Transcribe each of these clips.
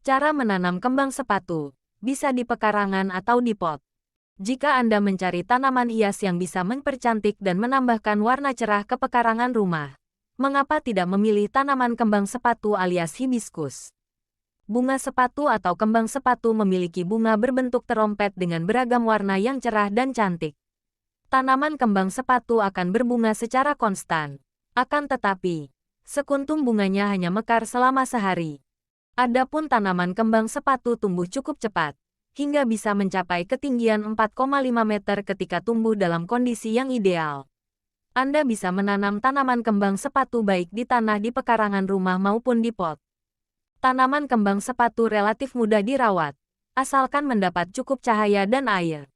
Cara menanam kembang sepatu, bisa di pekarangan atau di pot. Jika Anda mencari tanaman hias yang bisa mempercantik dan menambahkan warna cerah ke pekarangan rumah, mengapa tidak memilih tanaman kembang sepatu alias hibiscus? Bunga sepatu atau kembang sepatu memiliki bunga berbentuk terompet dengan beragam warna yang cerah dan cantik. Tanaman kembang sepatu akan berbunga secara konstan. Akan tetapi, sekuntum bunganya hanya mekar selama sehari. Adapun tanaman kembang sepatu tumbuh cukup cepat, hingga bisa mencapai ketinggian 4,5 meter ketika tumbuh dalam kondisi yang ideal. Anda bisa menanam tanaman kembang sepatu baik di tanah di pekarangan rumah maupun di pot. Tanaman kembang sepatu relatif mudah dirawat, asalkan mendapat cukup cahaya dan air.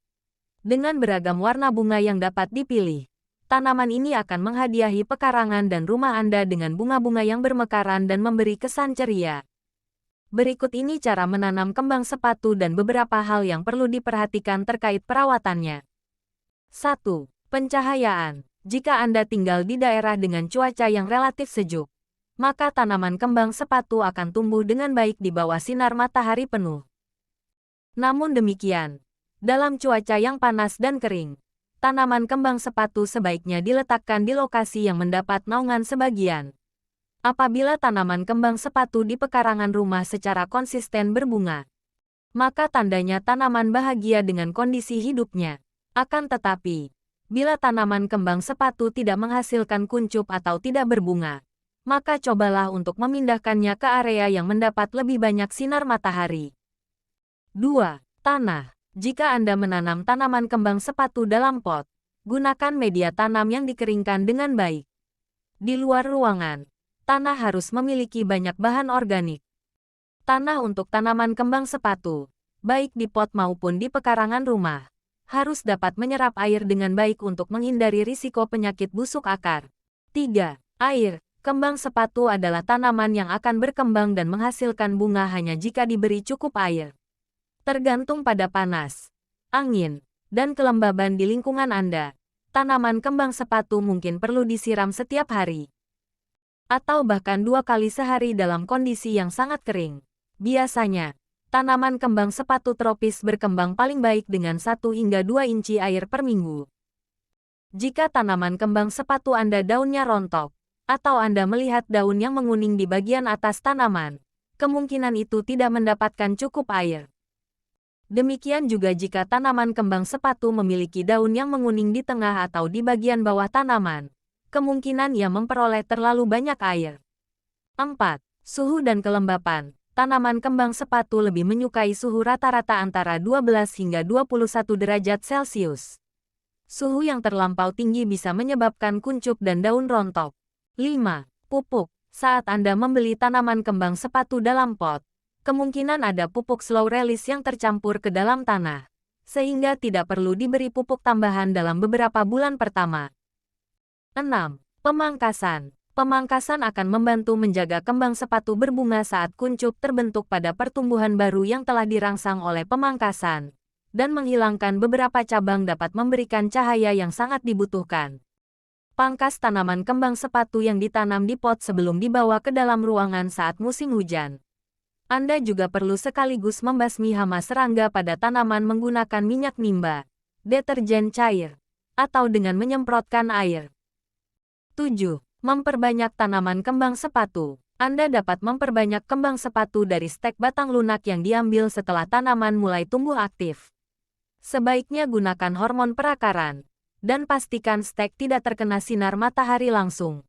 Dengan beragam warna bunga yang dapat dipilih, tanaman ini akan menghadiahi pekarangan dan rumah Anda dengan bunga-bunga yang bermekaran dan memberi kesan ceria. Berikut ini cara menanam kembang sepatu dan beberapa hal yang perlu diperhatikan terkait perawatannya. 1. Pencahayaan. Jika Anda tinggal di daerah dengan cuaca yang relatif sejuk, maka tanaman kembang sepatu akan tumbuh dengan baik di bawah sinar matahari penuh. Namun demikian, dalam cuaca yang panas dan kering, tanaman kembang sepatu sebaiknya diletakkan di lokasi yang mendapat naungan sebagian. Apabila tanaman kembang sepatu di pekarangan rumah secara konsisten berbunga, maka tandanya tanaman bahagia dengan kondisi hidupnya. Akan tetapi, bila tanaman kembang sepatu tidak menghasilkan kuncup atau tidak berbunga, maka cobalah untuk memindahkannya ke area yang mendapat lebih banyak sinar matahari. 2. Tanah. Jika Anda menanam tanaman kembang sepatu dalam pot, gunakan media tanam yang dikeringkan dengan baik. Di luar ruangan, tanah harus memiliki banyak bahan organik. Tanah untuk tanaman kembang sepatu, baik di pot maupun di pekarangan rumah, harus dapat menyerap air dengan baik untuk menghindari risiko penyakit busuk akar. 3. Air. Kembang sepatu adalah tanaman yang akan berkembang dan menghasilkan bunga hanya jika diberi cukup air. Tergantung pada panas, angin, dan kelembaban di lingkungan Anda, tanaman kembang sepatu mungkin perlu disiram setiap hari, atau bahkan 2 kali sehari dalam kondisi yang sangat kering. Biasanya, tanaman kembang sepatu tropis berkembang paling baik dengan 1 hingga 2 inci air per minggu. Jika tanaman kembang sepatu Anda daunnya rontok, atau Anda melihat daun yang menguning di bagian atas tanaman, kemungkinan itu tidak mendapatkan cukup air. Demikian juga jika tanaman kembang sepatu memiliki daun yang menguning di tengah atau di bagian bawah tanaman, kemungkinan ia memperoleh terlalu banyak air. 4. Suhu dan kelembapan. Tanaman kembang sepatu lebih menyukai suhu rata-rata antara 12 hingga 21 derajat Celcius. Suhu yang terlampau tinggi bisa menyebabkan kuncup dan daun rontok. 5. Pupuk. Saat Anda membeli tanaman kembang sepatu dalam pot, kemungkinan ada pupuk slow release yang tercampur ke dalam tanah, sehingga tidak perlu diberi pupuk tambahan dalam beberapa bulan pertama. 6. Pemangkasan. Pemangkasan akan membantu menjaga kembang sepatu berbunga saat kuncup terbentuk pada pertumbuhan baru yang telah dirangsang oleh pemangkasan, dan menghilangkan beberapa cabang dapat memberikan cahaya yang sangat dibutuhkan. Pangkas tanaman kembang sepatu yang ditanam di pot sebelum dibawa ke dalam ruangan saat musim hujan. Anda juga perlu sekaligus membasmi hama serangga pada tanaman menggunakan minyak nimba, deterjen cair, atau dengan menyemprotkan air. 7. Memperbanyak tanaman kembang sepatu. Anda dapat memperbanyak kembang sepatu dari stek batang lunak yang diambil setelah tanaman mulai tumbuh aktif. Sebaiknya gunakan hormon perakaran, dan pastikan stek tidak terkena sinar matahari langsung.